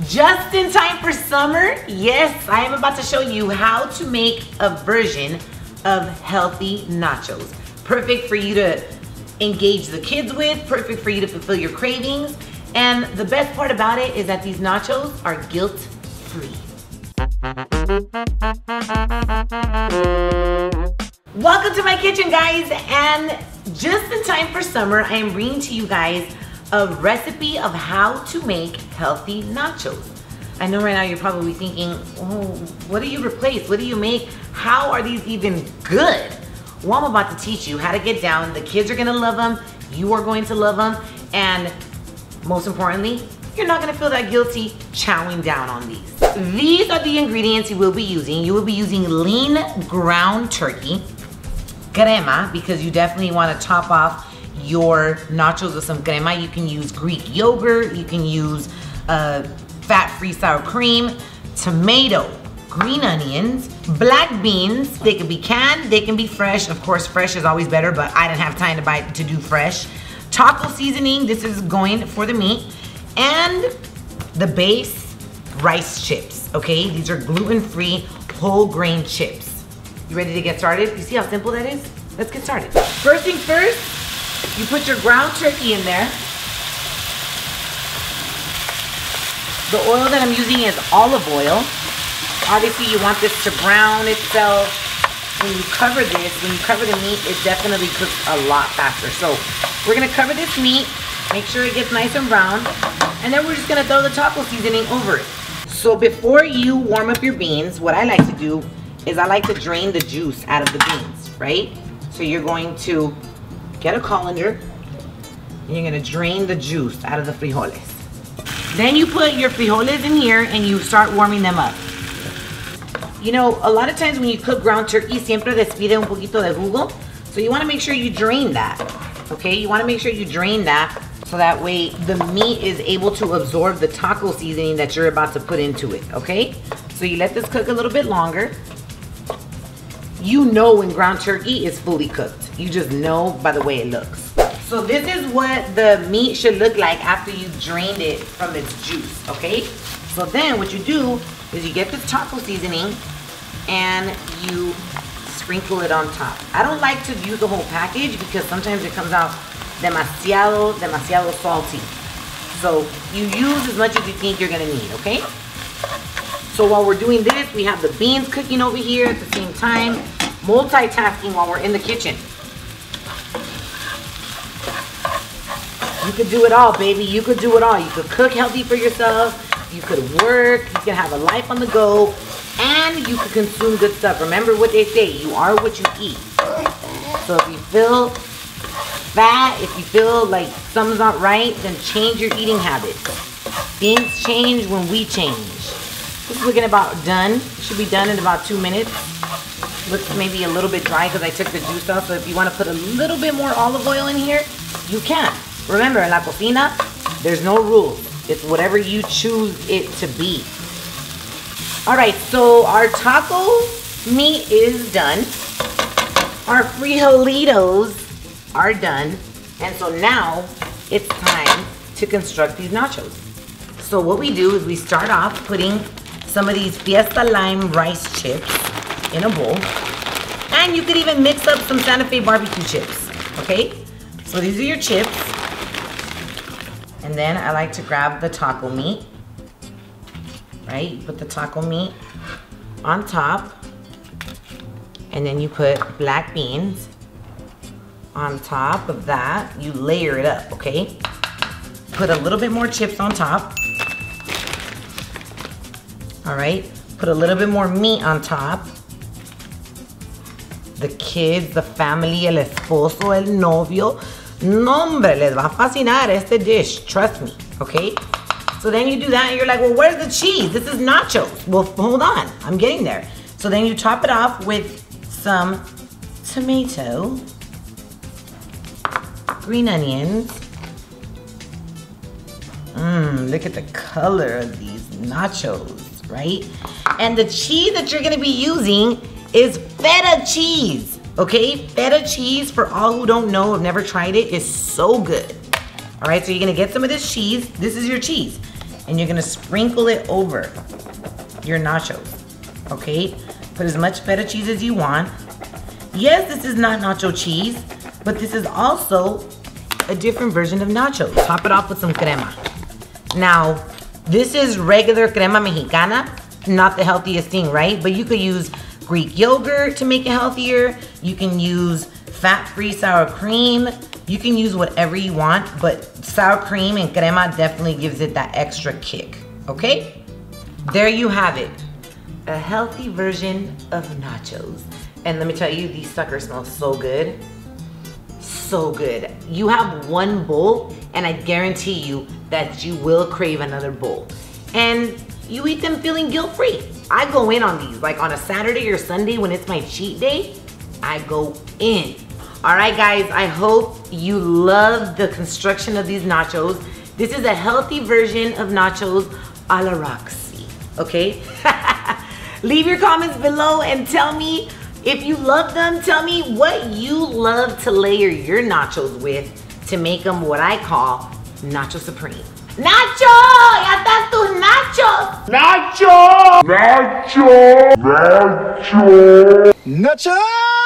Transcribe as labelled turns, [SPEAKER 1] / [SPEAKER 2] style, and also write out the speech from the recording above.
[SPEAKER 1] Just in time for summer, yes, I am about to show you how to make a version of healthy nachos. Perfect for you to engage the kids with, perfect for you to fulfill your cravings. And the best part about it is that these nachos are guilt-free. Welcome to my kitchen, guys, and just in time for summer, I am bringing to you guys a recipe of how to make healthy nachos. I know right now you're probably thinking, oh, what do you replace? What do you make? How are these even good? Well, I'm about to teach you how to get down. The kids are gonna love them, you are going to love them, and most importantly, you're not gonna feel that guilty chowing down on these. These are the ingredients you will be using. You will be using lean ground turkey, crema, because you definitely wanna top off your nachos with some crema. You can use Greek yogurt, you can use fat-free sour cream, tomato, green onions, black beans. They can be canned, they can be fresh. Of course, fresh is always better, but I didn't have time to do fresh. Taco seasoning, this is going for the meat. And the base, rice chips, okay? These are gluten-free, whole grain chips. You ready to get started? You see how simple that is? Let's get started. First thing first, you put your ground turkey in there. The oil that I'm using is olive oil. Obviously you want this to brown itself. When you cover this, when you cover the meat, it definitely cooks a lot faster. So we're gonna cover this meat, make sure it gets nice and brown, and then we're just gonna throw the taco seasoning over it. So before you warm up your beans, what I like to do is I like to drain the juice out of the beans, right? So you're going to get a colander, and you're gonna drain the juice out of the frijoles. Then you put your frijoles in here and you start warming them up. You know, a lot of times when you cook ground turkey, siempre despide un poquito de jugo. So you wanna make sure you drain that, okay? You wanna make sure you drain that so that way the meat is able to absorb the taco seasoning that you're about to put into it, okay? So you let this cook a little bit longer. You know when ground turkey is fully cooked. You just know by the way it looks. So this is what the meat should look like after you've drained it from its juice, okay? So then what you do is you get this taco seasoning and you sprinkle it on top. I don't like to use the whole package because sometimes it comes out demasiado salty. So you use as much as you think you're gonna need, okay? So while we're doing this, we have the beans cooking over here at the same time, multitasking while we're in the kitchen. You could do it all, baby. You could do it all. You could cook healthy for yourself. You could work. You could have a life on the go. And you could consume good stuff. Remember what they say. You are what you eat. So if you feel fat, if you feel like something's not right, then change your eating habits. Things change when we change. This is looking about done. It should be done in about 2 minutes. Looks maybe a little bit dry because I took the juice off. So if you want to put a little bit more olive oil in here, you can. Remember, in la cocina, there's no rules. It's whatever you choose it to be. All right, so our taco meat is done. Our frijolitos are done. And so now it's time to construct these nachos. So what we do is we start off putting some of these Fiesta Lime rice chips in a bowl. And you could even mix up some Santa Fe barbecue chips, okay? So these are your chips. And then I like to grab the taco meat, right? You put the taco meat on top, and then you put black beans on top of that. You layer it up, okay? Put a little bit more chips on top. All right, put a little bit more meat on top. The kids, the family, el esposo, el novio. No, hombre, les va a fascinar este dish, trust me, okay? So then you do that and you're like, well, where's the cheese? This is nachos. Well, hold on, I'm getting there. So then you top it off with some tomato, green onions. Look at the color of these nachos, right? And the cheese that you're gonna be using is feta cheese. Okay, feta cheese, for all who don't know, have never tried it, is so good. All right, so you're gonna get some of this cheese. This is your cheese. and you're gonna sprinkle it over your nachos, okay? Put as much feta cheese as you want. Yes, this is not nacho cheese, but this is also a different version of nachos. Top it off with some crema. Now, this is regular crema mexicana, not the healthiest thing, right? But you could use Greek yogurt to make it healthier. You can use fat-free sour cream. You can use whatever you want, but sour cream and crema definitely gives it that extra kick, okay? There you have it, a healthy version of nachos. And let me tell you, these suckers smell so good. So good. You have one bowl, and I guarantee you that you will crave another bowl. And you eat them feeling guilt-free. I go in on these, like on a Saturday or Sunday when it's my cheat day, I go in. All right, guys, I hope you love the construction of these nachos. This is a healthy version of nachos a la RaqC, okay? Leave your comments below and tell me if you love them. Tell me what you love to layer your nachos with to make them what I call Nacho Supreme. Nacho! ¡Ya están tus nachos!
[SPEAKER 2] Nacho! Nacho! Nacho! Nacho!